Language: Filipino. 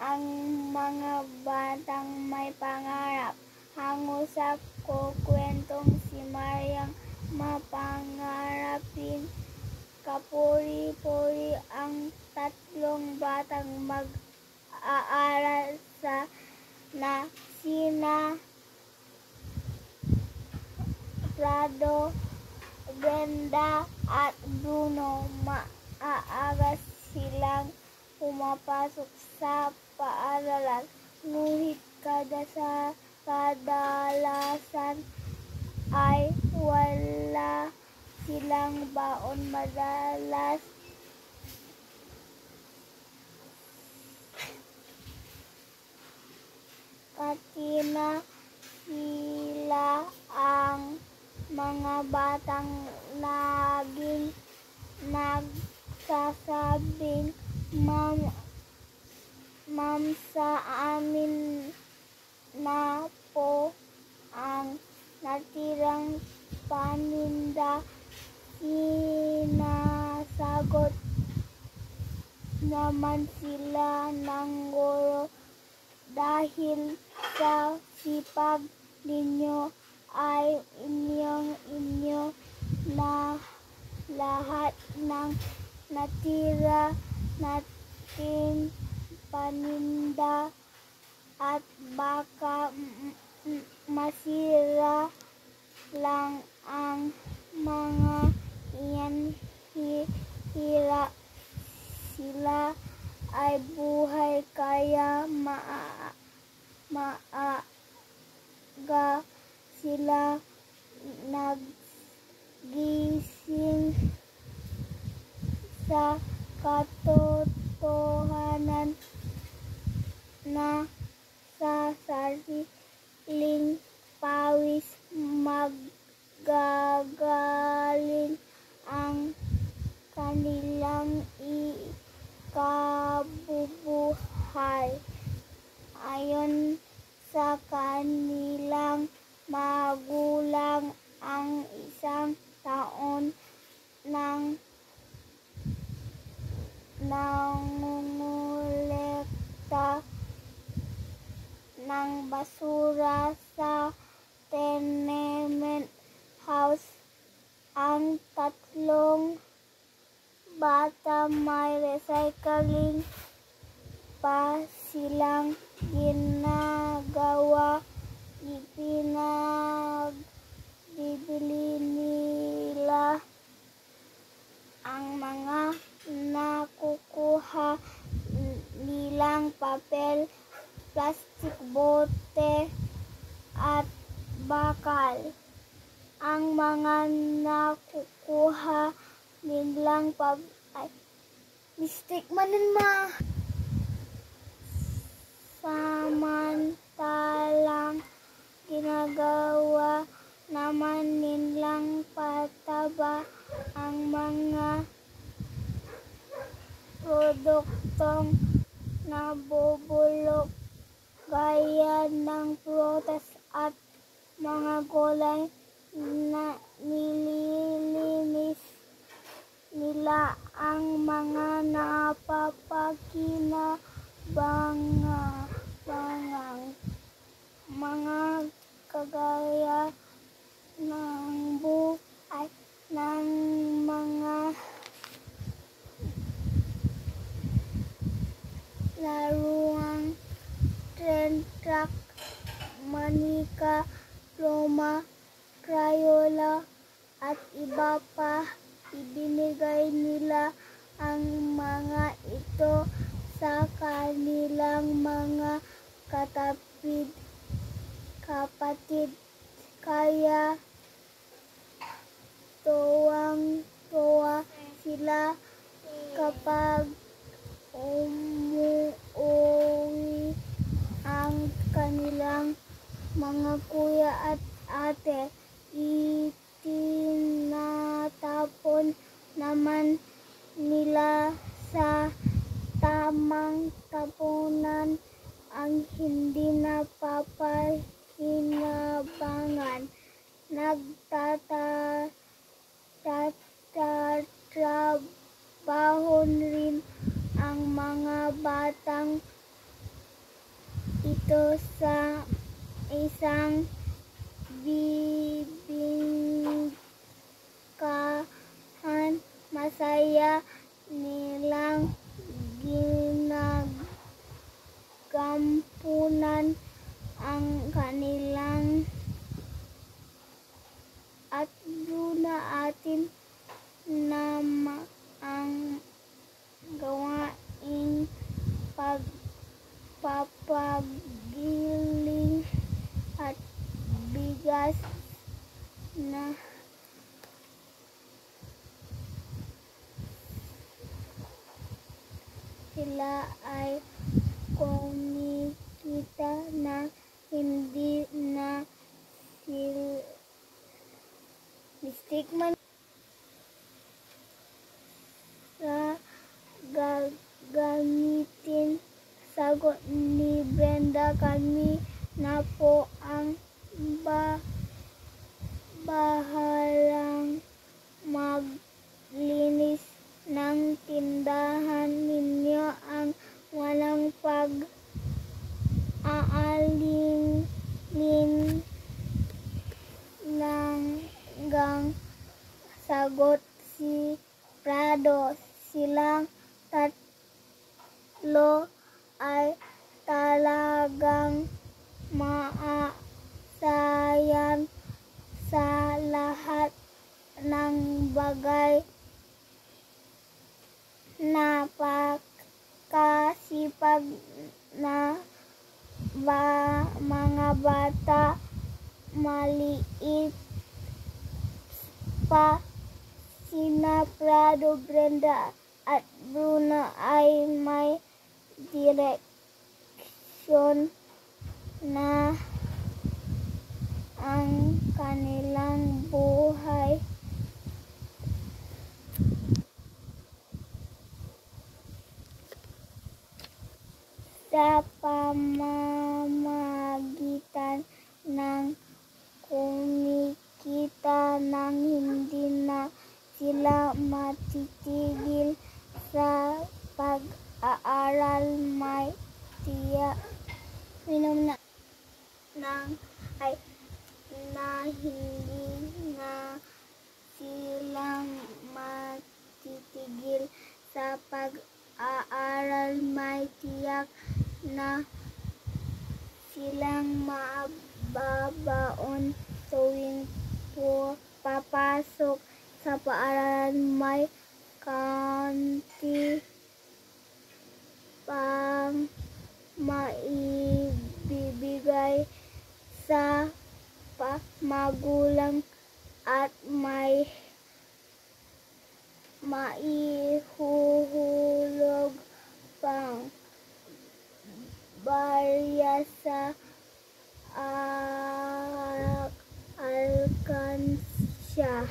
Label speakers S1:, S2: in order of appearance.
S1: ang mga batang may pangarap. Hango sa kukwentong si Mariang mapangarapin. Kapuri-puri ang tatlong batang mag-aaral na sina Prado, Brenda at Bruno. Maaga silang pumapasok sa paaralan, ngunit kadalasan ay wala silang baon. Madalas katina sila ang mga batang laging nagsasabing, Ma'am, sa amin na po ang natirang paninda. Sinasagot naman sila ng guro, dahil sa sipag ninyo ay inyo na lahat ng natira nating paninda, at baka masira lang ang mga iyan. Sila ay buhay, kaya maaga sila nagising. Sa katotohanan na sa sariling pawis magagaling ang kanilang ikabubuhay. Ayon sa kanilang magulang, ang isang taon nang nangongolekta ng basura sa tenement house. Ang tatlong bata may recycling pa silang ginagawa. Ipinagbibili nila ang mga nakukuha nilang papel, plastic, bote at bakal. Ang mga nakukuha nilang samantalang ginagawa naman nilang pataba ang mga produktong nabubulok, gaya ng prutas at mga gulay. Nililinis nila ang mga napapakinabangang mga kagaya ng mga laruang train track, manika, pluma, Crayola at iba pa. Ibinigay nila ang mga ito sa kanilang mga kapatid, kaya tuwang-tuwa sila kapag umuwi ang kanilang mga kuya at ate. Itinatapon naman nila sa tamang tapunan ang hindi napapakinabangan. Nagtatrabaho rin ang mga batang dito sa isang bibingkahan. Masaya nilang ginagampunan ang kanilang at Bruna atin na ang gawaing pagpapagiling at bigas na sila ay kumikita na hindi na stigma sa gagamitin. Sagot ni Brenda, kami na po ang bahalang maglinis ng tindahan ninyo. Ang walang pag-aalingin langgang sagot si Prado. Silang tatlo ay talagang maasayan sa lahat ng bagay. Napakasipag na mga bata, maliit pa. Sina Prado, Brenda at Bruno ay may direksyon na ang kanilang buhay. Sa pamamagitan ng kumikita ng hindi na sila matitigil sa pag-aaral. May minom na ay na hindi na silang matitigil sa pag-aaral. May tiyak na silang mababaon tuwing papasok sa paaralan. May kaunti pang maibibigay sa magulang at may maihuhulog pang barya sa alkansya.